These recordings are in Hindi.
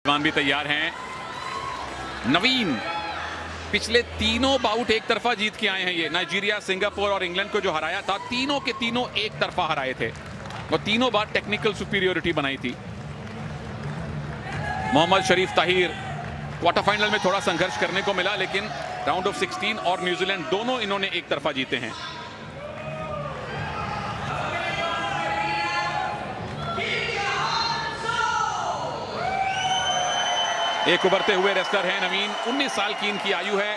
पहलवान भी तैयार हैं। नवीन पिछले तीनों बाउट एक तरफा जीत के आए हैं। ये नाइजीरिया, सिंगापुर और इंग्लैंड को जो हराया था, तीनों के तीनों एक तरफा हराए थे और तीनों बार टेक्निकल सुपीरियोरिटी बनाई थी। मोहम्मद शरीफ ताहिर क्वार्टर फाइनल में थोड़ा संघर्ष करने को मिला, लेकिन राउंड ऑफ 16 और न्यूजीलैंड दोनों इन्होंने एक तरफा जीते हैं। एक उभरते हुए रेसलर हैं नवीन। 19 साल की इनकी आयु है।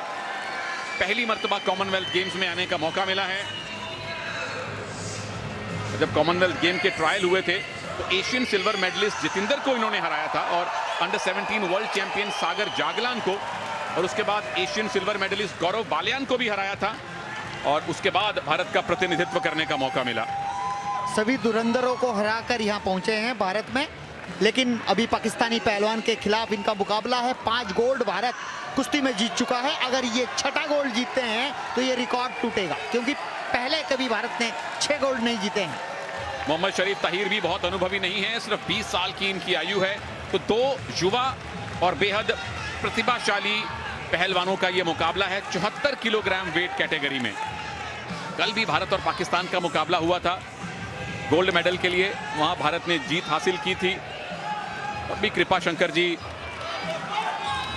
पहली मर्तबा कॉमनवेल्थ गेम्स में आने का मौका मिला है। जब कॉमनवेल्थ गेम के ट्रायल हुए थे तो एशियन सिल्वर मेडलिस्ट जितेंद्र को इन्होंने हराया था और अंडर 17 वर्ल्ड चैंपियन सागर जागलान को, और उसके बाद एशियन सिल्वर मेडलिस्ट गौरव बालियान को भी हराया था और उसके बाद भारत का प्रतिनिधित्व करने का मौका मिला। सभी धुरंधरों को हराकर यहां पहुंचे हैं भारत में, लेकिन अभी पाकिस्तानी पहलवान के खिलाफ इनका मुकाबला है। 5 गोल्ड भारत कुश्ती में जीत चुका है। अगर ये 6ठा गोल्ड जीतते हैं तो ये रिकॉर्ड टूटेगा, क्योंकि पहले कभी भारत ने 6 गोल्ड नहीं जीते हैं। मोहम्मद शरीफ ताहिर भी बहुत अनुभवी नहीं है, सिर्फ 20 साल की इनकी आयु है। तो 2 युवा और बेहद प्रतिभाशाली पहलवानों का यह मुकाबला है 74 किलोग्राम वेट कैटेगरी में। कल भी भारत और पाकिस्तान का मुकाबला हुआ था गोल्ड मेडल के लिए, वहां भारत ने जीत हासिल की थी। अभी कृपा शंकर जी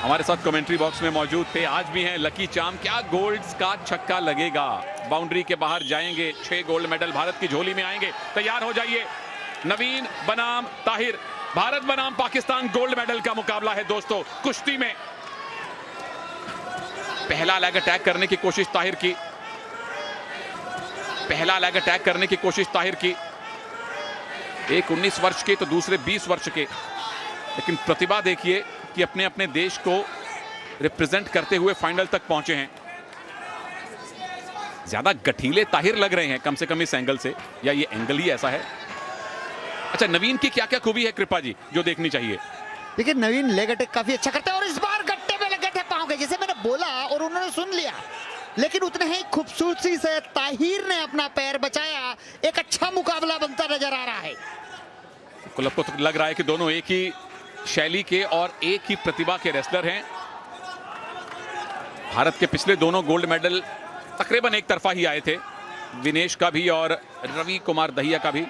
हमारे साथ कमेंट्री बॉक्स में मौजूद थे, आज भी हैं। लकी चाम, क्या गोल्ड्स का छक्का लगेगा, बाउंड्री के बाहर जाएंगे, 6 गोल्ड मेडल भारत की झोली में आएंगे। तैयार हो जाइए। नवीन बनाम ताहिर, भारत बनाम पाकिस्तान गोल्ड मेडल का मुकाबला है दोस्तों कुश्ती में। पहला लेग अटैक करने की कोशिश ताहिर की, पहला लेग अटैक करने की कोशिश ताहिर की। एक 19 वर्ष के तो दूसरे 20 वर्ष के, लेकिन प्रतिभा देखिए कि अपने अपने देश को रिप्रेजेंट करते हुए फाइनल तक पहुंचे हैं। ज्यादा गठीले ताहिर लग रहे हैं कम से कम इस एंगल से, या ये एंगल ही ऐसा है। अच्छा, नवीन की क्या क्या खूबी है कृपा जी जो देखनी चाहिए? देखिए, नवीन लेग अटैक काफी अच्छा करते हैं और इस बार गट्टे में लगे थे पांव के, जैसे मैंने बोला और उन्होंने सुन लिया, लेकिन उतने ही खूबसूरती से ताहिर ने अपना पैर बचाया। एक अच्छा मुकाबला बनता नजर आ रहा है। क्लब को तो लग रहा है कि दोनों एक ही शैली के और एक ही प्रतिभा के रेसलर हैं। भारत के पिछले दोनों गोल्ड मेडल तकरीबन एक तरफा ही आए थे, विनेश का भी और रवि कुमार दहिया का भी।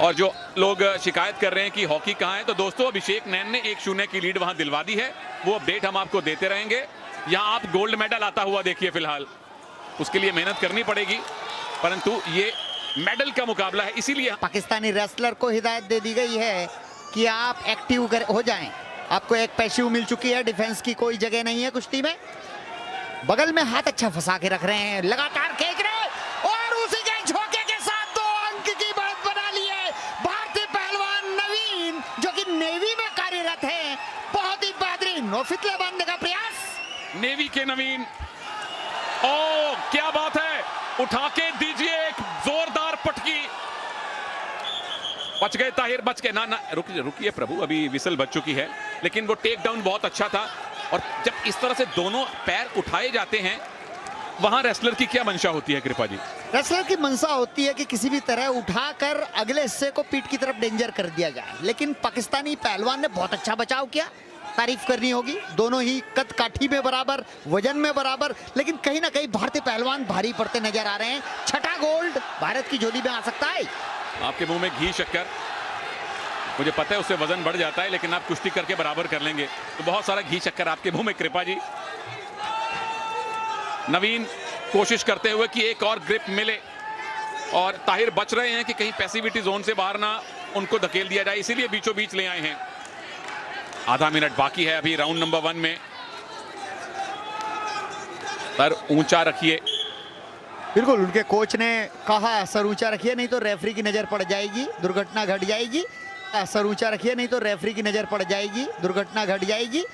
और जो लोग शिकायत कर रहे हैं कि हॉकी कहां है, तो दोस्तों अभिषेक नैन ने 1-0 की लीड वहां दिलवा दी है। वो अपडेट हम आपको देते रहेंगे। यहां आप गोल्ड मेडल आता हुआ देखिए, फिलहाल उसके लिए मेहनत करनी पड़ेगी, परंतु ये मेडल का मुकाबला है, इसीलिए पाकिस्तानी रेसलर को हिदायत दे दी गई है कि आप एक्टिव हो जाएं। आपको एक पैसिव मिल चुकी है, डिफेंस की कोई जगह नहीं है कुश्ती में। बगल में हाथ अच्छा फंसा के रख रहे हैं, लगातार खींच रहे हैं और उसी के झोंके के साथ 2 अंक की बढ़त बना ली है भारतीय पहलवान नवीन, जो कि नेवी में कार्यरत है। बहुत ही बेहतरीन नौफितले बांधने का प्रयास, नेवी के नवीन। ओ क्या बात है, उठा के दीजिए एक जोरदार पटकी। बच गए ताहिर, बच गए। ना रुकिए प्रभु, अभी विसल बच चुकी है, लेकिन वो टेक डाउन बहुत अच्छा था। और जब इस तरह से दोनों पैर उठाए जाते हैं, वहां रेसलर की क्या मंशा होती है कृपा जी? रेसलर की मंशा होती है कि किसी भी तरह उठाकर अगले हिस्से को पीठ की तरफ डेंजर कर दिया जाए, लेकिन पाकिस्तानी पहलवान ने बहुत अच्छा बचाव किया, तारीफ करनी होगी। दोनों ही कद काठी में बराबर, वजन में बराबर, लेकिन कहीं ना कहीं भारतीय पहलवान भारी पड़ते नजर आ रहे हैं। 6ठा गोल्ड भारत की झोली में आ सकता है। आपके मुंह में घी शक्कर, मुझे पता है उससे वजन बढ़ जाता है, लेकिन आप कुश्ती करके बराबर कर लेंगे, तो बहुत सारा घी शक्कर आपके मुंह में कृपा जी। नवीन कोशिश करते हुए कि एक और ग्रिप मिले, और ताहिर बच रहे हैं कि कहीं पैसिविटी जोन से बाहर ना उनको धकेल दिया जाए, इसीलिए बीचों बीच ले आए हैं। आधा मिनट बाकी है अभी राउंड नंबर 1 में। सर ऊंचा रखिए। बिल्कुल, उनके कोच ने कहा सर ऊंचा रखिए, नहीं तो रेफरी की नजर पड़ जाएगी, दुर्घटना घट जाएगी। सर ऊंचा रखिए, नहीं तो रेफरी की नजर पड़ जाएगी, दुर्घटना घट जाएगी।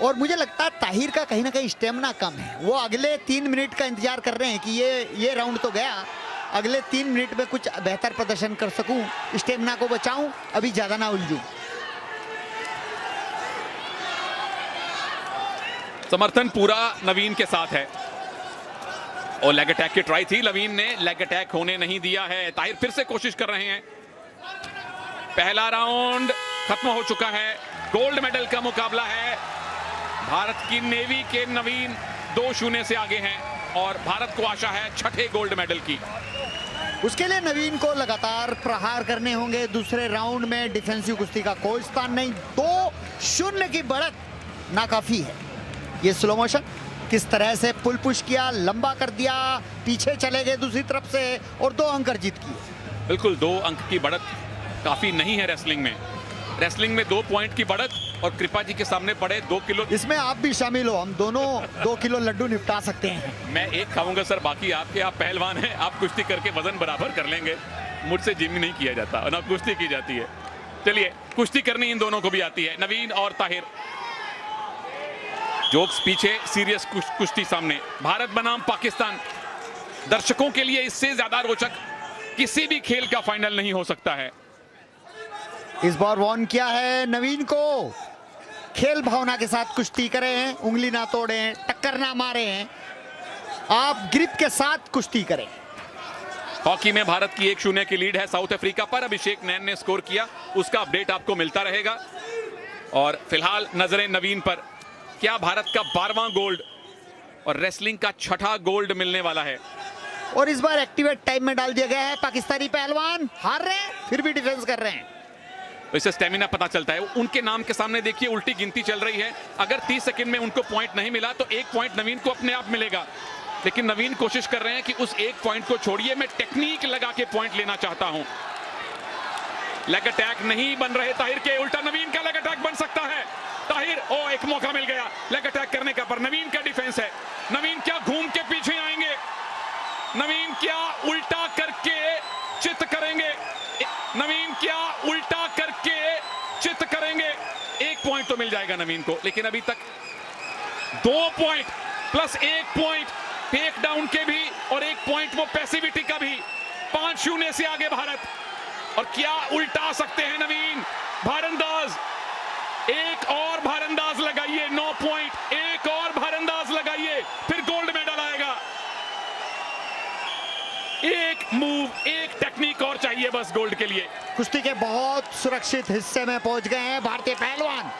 और मुझे लगता है ताहिर का कहीं ना कहीं स्टेमिना कम है। वो अगले 3 मिनट का इंतजार कर रहे हैं कि ये राउंड तो गया, अगले 3 मिनट में कुछ बेहतर प्रदर्शन कर सकूं, स्टेमिना को बचाऊं, अभी ज्यादा ना उलझूं। समर्थन पूरा नवीन के साथ है और लेग अटैक की ट्राई थी, नवीन ने लेग अटैक होने नहीं दिया है। ताहिर फिर से कोशिश कर रहे हैं। पहला राउंड खत्म हो चुका है। गोल्ड मेडल का मुकाबला है। भारत की नेवी के नवीन 2-0 से आगे हैं और भारत को आशा है छठे गोल्ड मेडल की। उसके लिए नवीन को लगातार प्रहार करने होंगे। दूसरे राउंड में डिफेंसिव कुश्ती का कोई स्थान नहीं। 2-0 की बढ़त नाकाफी है। ये स्लो मोशन किस तरह से पुल पुश किया, लंबा कर दिया, पीछे चले गए दूसरी तरफ से और 2 अंक जीत किए। बिल्कुल 2 अंक की बढ़त काफी नहीं है रेसलिंग में। रेसलिंग में 2 पॉइंट की बढ़त और कृपा जी के सामने पड़े 2 किलो। इसमें आप भी शामिल हो। हम दोनों 2 किलो लड्डू निपटा सकते हैं। मैं एक खाऊंगा सर, बाकी आपके। आप पहलवान हैं, आप कुश्ती करके वजन बराबर कर लेंगे। मुझसे जिम नहीं किया जाता और ना कुश्ती की जाती है। चलिए, कुश्ती करनी इन दोनों को भी आती है, नवीन और ताहिर। जोक्स पीछे, सीरियस कुश्ती सामने। भारत बनाम पाकिस्तान। दर्शकों के लिए इससे ज्यादा रोचक किसी भी खेल का फाइनल नहीं हो सकता है। इस बार वॉर्न किया है नवीन को, खेल भावना के साथ कुश्ती करें, उंगली ना तोड़ें, टक्कर ना मारें, आप ग्रिप के साथ कुश्ती करें। हॉकी में भारत की 1-0 की लीड है साउथ अफ्रीका पर। अभिषेक नैन ने स्कोर किया, उसका अपडेट आपको मिलता रहेगा। और फिलहाल नजरें नवीन पर। क्या भारत का 12वां गोल्ड और रेसलिंग का 6ठा गोल्ड मिलने वाला है? और इस बार एक्टिवेट टाइम में डाल दिया गया है। पाकिस्तानी पहलवान हार रहे हैं, फिर भी डिफेंस कर रहे हैं। तो इससे स्टेमिना पता चलता है। उनके नाम के सामने देखिए उल्टी गिनती चल रही है। अगर 30 सेकंड में उनको पॉइंट नहीं मिला तो 1 पॉइंट नवीन को अपने आप मिलेगा। लेकिन नवीन कोशिश कर रहे हैं कि उस 1 पॉइंट को छोड़िए, मैं टेक्निक लगा के पॉइंट लेना चाहता हूं। लेग अटैक नहीं बन रहे ताहिर के, उल्टा नवीन का लेग अटैक बन सकता है। ताहिर, ओ एक मौका मिल गया लेग अटैक करने का, पर नवीन का डिफेंस है। नवीन क्या घूम के पीछे आएंगे? नवीन क्या उल्टा करके चित करेंगे? नवीन क्या उल्टा करके चित करेंगे? 1 पॉइंट तो मिल जाएगा नवीन को, लेकिन अभी तक 2 point plus 1 point take down के भी और 1 पॉइंट वो पैसिविटी का भी। 5-0 से आगे भारत। और क्या उल्टा सकते हैं नवीन? भारंदाज, एक और भारंदाज लगाइए, 9 पॉइंट। एक और भारंदाज लगाइए, फिर गोल्ड मेडल आएगा। एक मूव, एक टेक्निक और चाहिए बस गोल्ड के लिए। कुश्ती के बहुत सुरक्षित हिस्से में पहुंच गए हैं भारतीय पहलवान।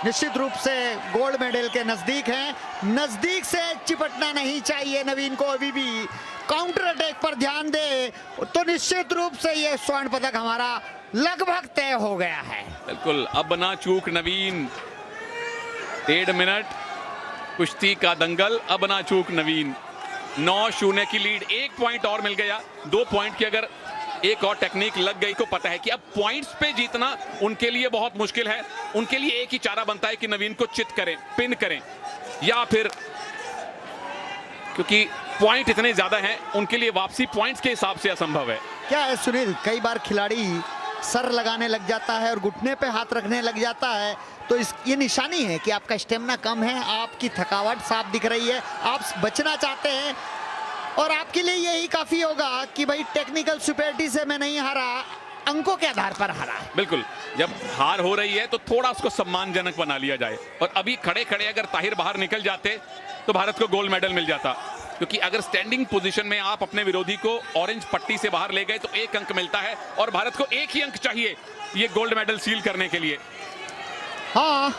निश्चित रूप से गोल्ड मेडल के नजदीक हैं। नजदीक से चिपटना नहीं चाहिए नवीन को अभी भी। काउंटर अटैक पर ध्यान दे तो निश्चित रूप से यह स्वर्ण पदक हमारा लगभग तय हो गया है। बिल्कुल, अब ना चूक नवीन। 1.5 मिनट कुश्ती का दंगल, अब ना चूक नवीन। 9-0 की लीड, 1 पॉइंट और मिल गया। 2 पॉइंट की अगर एक और टेक्निक लग गई को पता है कि अब पॉइंट्स पे जीतना उनके लिए बहुत मुश्किल है। उनके लिए एक ही चारा बनता है कि नवीन को चित करें, पिन करें, या फिर क्योंकि पॉइंट इतने ज्यादा हैं उनके लिए वापसी पॉइंट्स के हिसाब से असंभव है। क्या है सुनील, कई बार खिलाड़ी सर लगाने लग जाता है और घुटने पे हाथ रखने लग जाता है, तो ये निशानी है कि आपका स्टेमिना कम है, आपकी थकावट साफ दिख रही है, आप बचना चाहते हैं। और आपके लिए यही काफी होगा कि भाई टेक्निकल सुपेरिटी से मैं नहीं हारा, अंकों के आधार पर हारा। बिल्कुल, जब हार हो रही है तो थोड़ा उसको सम्मानजनक बना लिया जाए। और अभी खड़े खड़े अगर ताहिर बाहर निकल जाते तो भारत को गोल्ड मेडल मिल जाता। क्योंकि अगर स्टैंडिंग पोजीशन में आप अपने विरोधी को ऑरेंज पट्टी से बाहर ले गए तो 1 अंक मिलता है और भारत को 1 ही अंक चाहिए ये गोल्ड मेडल सील करने के लिए। हाँ,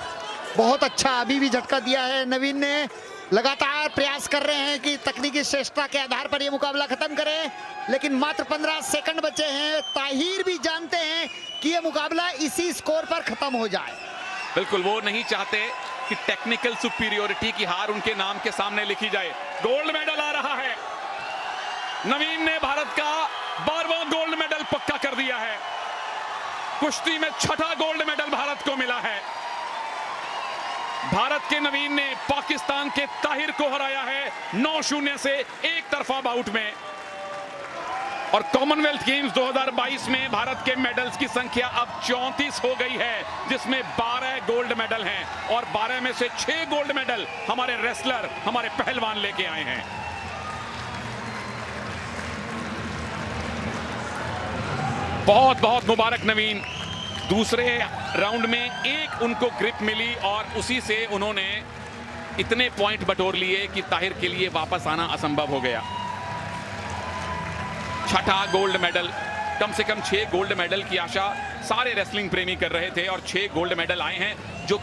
बहुत अच्छा अभी भी झटका दिया है नवीन ने। लगातार प्रयास कर रहे हैं कि तकनीकी श्रेष्ठता के आधार पर यह मुकाबला खत्म करें, लेकिन मात्र 15 सेकंड बचे हैं। ताहिर भी जानते हैं कि यह मुकाबला इसी स्कोर पर खत्म हो जाए। बिल्कुल, वो नहीं चाहते कि टेक्निकल सुपीरियोरिटी की हार उनके नाम के सामने लिखी जाए। गोल्ड मेडल आ रहा है। नवीन ने भारत का 12वां गोल्ड मेडल पक्का कर दिया है। कुश्ती में 6ठा गोल्ड मेडल भारत को मिला है। भारत के नवीन ने पाकिस्तान के ताहिर को हराया है 9-0 से एक तरफा बाउट में। और कॉमनवेल्थ गेम्स 2022 में भारत के मेडल्स की संख्या अब 34 हो गई है, जिसमें 12 गोल्ड मेडल हैं और 12 में से 6 गोल्ड मेडल हमारे रेसलर, हमारे पहलवान लेके आए हैं। बहुत बहुत मुबारक नवीन। दूसरे राउंड में एक उनको ग्रिप मिली और उसी से उन्होंने इतने पॉइंट बटोर लिए कि ताहिर के लिए वापस आना असंभव हो गया। 6ठा गोल्ड मेडल, कम से कम 6 गोल्ड मेडल की आशा सारे रेसलिंग प्रेमी कर रहे थे और 6 गोल्ड मेडल आए हैं जो